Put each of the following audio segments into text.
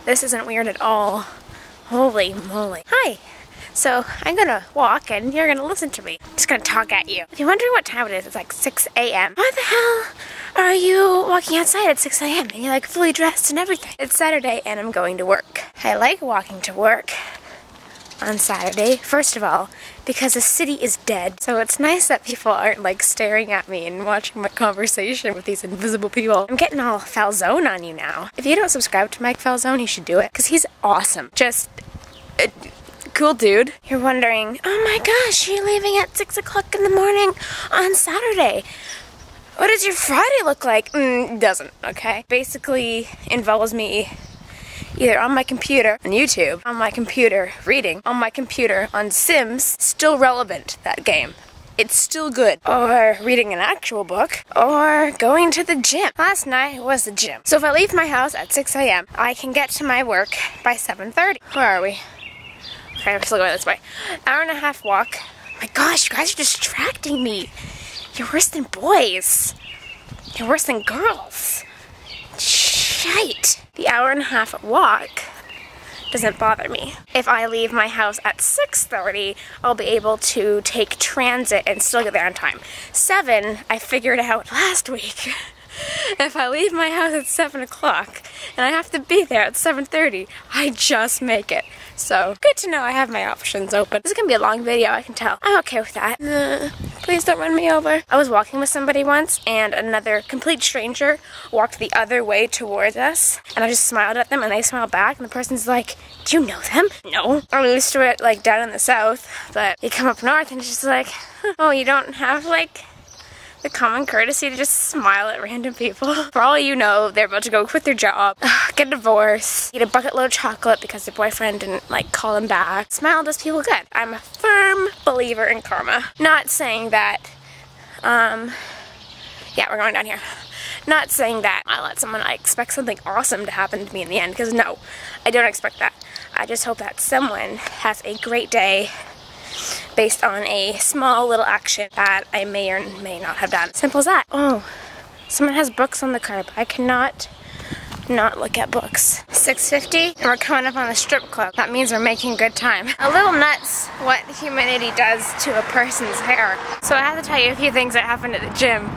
This isn't weird at all. Holy moly. Hi! So, I'm gonna walk and you're gonna listen to me. I'm just gonna talk at you. If you're wondering what time it is, it's like 6 a.m. Why the hell are you walking outside at 6 a.m. and you're like fully dressed and everything? It's Saturday and I'm going to work. I like walking to work on Saturday, first of all, because the city is dead. So it's nice that people aren't like staring at me and watching my conversation with these invisible people. I'm getting all Falzone on you now. If you don't subscribe to Mike Falzone, you should do it, because he's awesome. Just a cool dude. You're wondering, oh my gosh, you're leaving at 6 o'clock in the morning on Saturday. What does your Friday look like? Doesn't, okay? Basically involves me either on my computer, on YouTube, on my computer, reading, on my computer, on Sims, still relevant, that game. It's still good. Or reading an actual book, or going to the gym. Last night was the gym. So if I leave my house at 6 a.m., I can get to my work by 7:30. Where are we? Okay, I'm still going this way. Hour and a half walk. My gosh, you guys are distracting me. You're worse than boys. You're worse than girls. Shite. The hour and a half walk doesn't bother me. If I leave my house at 6:30, I'll be able to take transit and still get there on time. 7, I figured out last week. If I leave my house at 7 o'clock and I have to be there at 7:30, I just make it. So, good to know I have my options open. This is gonna be a long video, I can tell. I'm okay with that. Please don't run me over. I was walking with somebody once and another complete stranger walked the other way towards us, and I just smiled at them and they smiled back, and the person's like, do you know them? No. I'm used to it like down in the south, but you come up north and it's just like, oh, you don't have like the common courtesy to just smile at random people. For all you know, they're about to go quit their job, get a divorce, eat a bucket load of chocolate because their boyfriend didn't like call them back. Smile does people good. I'm a firm believer in karma. Not saying that, yeah, we're going down here. Not saying that I let someone I expect something awesome to happen to me in the end, because no, I don't expect that. I just hope that someone has a great day based on a small little action that I may or may not have done. Simple as that. Oh, someone has books on the curb. I cannot not look at books. 6:50, and we're coming up on the strip club. That means we're making good time. A little nuts what humanity does to a person's hair. So I have to tell you a few things that happened at the gym.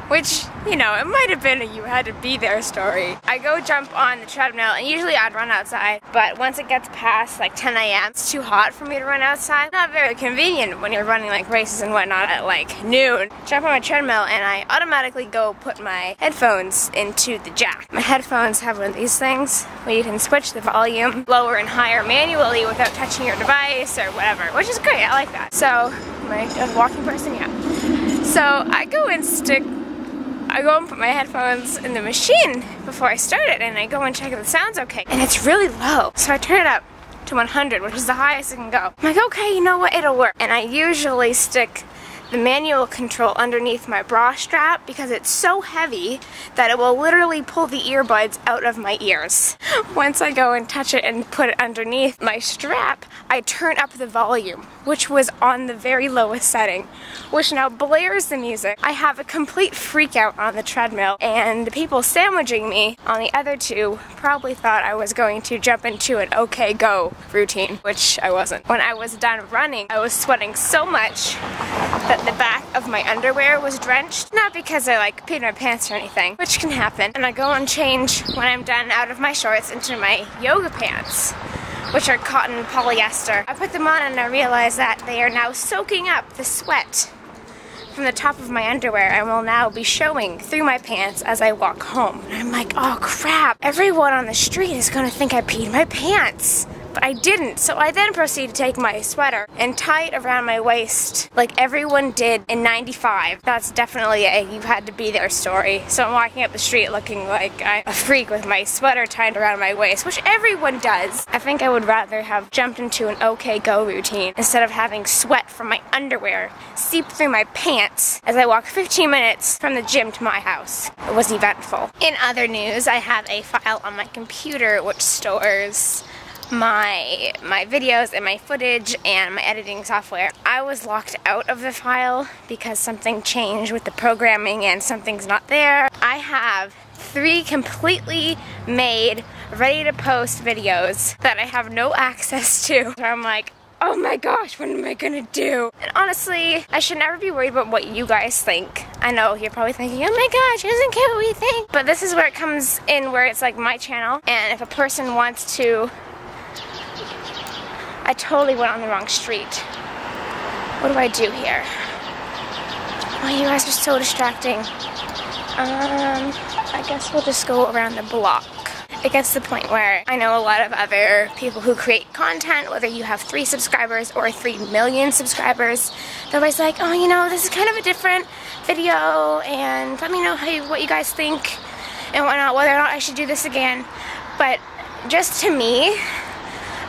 Which, you know, it might have been a you had to be there story. I go jump on the treadmill, and usually I'd run outside, but once it gets past like 10 a.m., it's too hot for me to run outside. Not very convenient when you're running like races and whatnot at like noon. Jump on my treadmill, and I automatically go put my headphones into the jack. My headphones have one of these things where you can switch the volume lower and higher manually without touching your device or whatever, which is great, I like that. So, am I a walking person? Yeah. So I go and put my headphones in the machine before I start it, and I go and check if the sound's okay. And it's really low. So I turn it up to 100, which is the highest it can go. I'm like, okay, you know what, it'll work. And I usually stick the manual control underneath my bra strap because it's so heavy that it will literally pull the earbuds out of my ears. Once I go and touch it and put it underneath my strap, I turn up the volume, which was on the very lowest setting, which now blares the music. I have a complete freak out on the treadmill, and the people sandwiching me on the other two probably thought I was going to jump into an okay go routine, which I wasn't. When I was done running, I was sweating so much that the back of my underwear was drenched. Not because I like peed my pants or anything, which can happen. And I go and change when I'm done out of my shorts into my yoga pants, which are cotton polyester. I put them on and I realize that they are now soaking up the sweat from the top of my underwear and will now be showing through my pants as I walk home. And I'm like, oh crap, everyone on the street is gonna think I peed my pants. But I didn't, so I then proceed to take my sweater and tie it around my waist like everyone did in '95. That's definitely a you had to be there story. So I'm walking up the street looking like I'm a freak with my sweater tied around my waist, which everyone does. I think I would rather have jumped into an okay go routine instead of having sweat from my underwear seep through my pants as I walk 15 minutes from the gym to my house. It was eventful. In other news, I have a file on my computer which stores my videos and my footage and my editing software. I was locked out of the file because something changed with the programming and something's not there. I have 3 completely made ready to post videos that I have no access to. So I'm like, oh my gosh, what am I gonna do? And honestly, I should never be worried about what you guys think. I know you're probably thinking, oh my gosh, she doesn't care what we think. But this is where it comes in, where it's like my channel, and if a person wants to... I totally went on the wrong street. What do I do here? Oh, you guys are so distracting. I guess we'll just go around the block. It gets to the point where I know a lot of other people who create content, whether you have 3 subscribers or 3 million subscribers, they're always like, oh, you know, this is kind of a different video, and let me know what you guys think and whatnot, whether or not I should do this again. But just to me,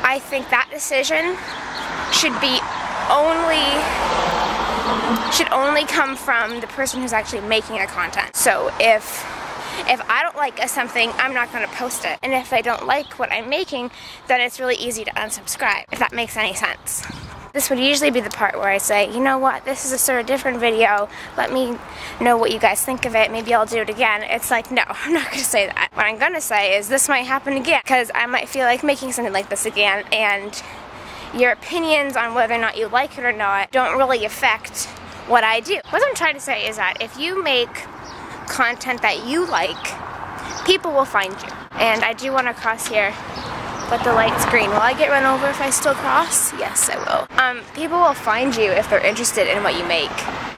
I think that decision should only come from the person who's actually making the content. So if I don't like something, I'm not going to post it. And if I don't like what I'm making, then it's really easy to unsubscribe, if that makes any sense. This would usually be the part where I say, you know what, this is a sort of different video, let me know what you guys think of it, maybe I'll do it again. It's like, no, I'm not going to say that. What I'm going to say is this might happen again, because I might feel like making something like this again, and your opinions on whether or not you like it or not don't really affect what I do. What I'm trying to say is that if you make content that you like, people will find you. And I do want to cross here, but the light's green. Will I get run over if I still cross? Yes, I will. People will find you if they're interested in what you make.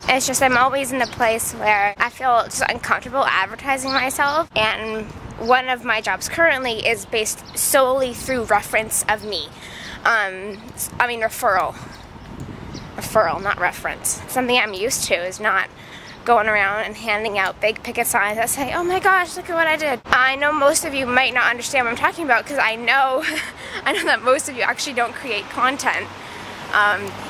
It's just I'm always in a place where I feel just uncomfortable advertising myself, and one of my jobs currently is based solely through reference of me. I mean referral, not reference. Something I'm used to is not going around and handing out big picket signs that say, oh my gosh, look at what I did. I know most of you might not understand what I'm talking about, because I know that most of you actually don't create content.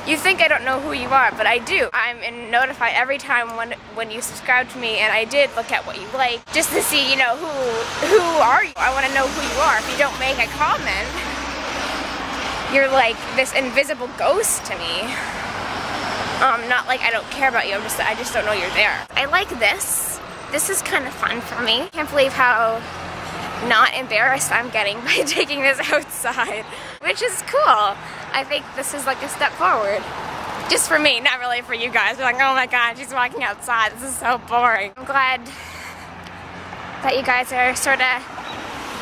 You think I don't know who you are, but I do. I'm notified every time when you subscribe to me, and I did look at what you like, just to see, you know, who are you? I want to know who you are. If you don't make a comment, you're like this invisible ghost to me. Not like I don't care about you, I just don't know you're there. I like this. This is kind of fun for me. I can't believe how not embarrassed I'm getting by taking this outside, which is cool. I think this is like a step forward. Just for me, not really for you guys. You're like, oh my god, she's walking outside, this is so boring. I'm glad that you guys are sort of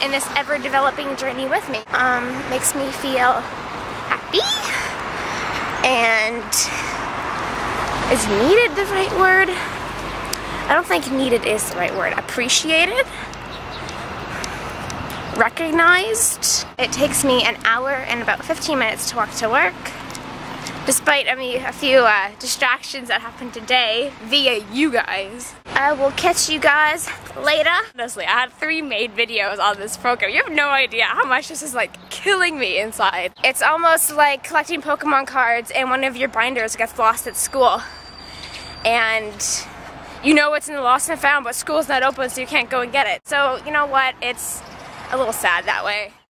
in this ever-developing journey with me. Makes me feel happy, and is needed the right word? I don't think needed is the right word. Appreciated? Recognized? It takes me an hour and about 15 minutes to walk to work, despite a few distractions that happened today via you guys. I will catch you guys later. Honestly, I had 3 made videos on this program. You have no idea how much this is like killing me inside. It's almost like collecting Pokemon cards and one of your binders gets lost at school. And you know it's in the lost and found, but school's not open, so you can't go and get it. So, you know what? It's a little sad that way.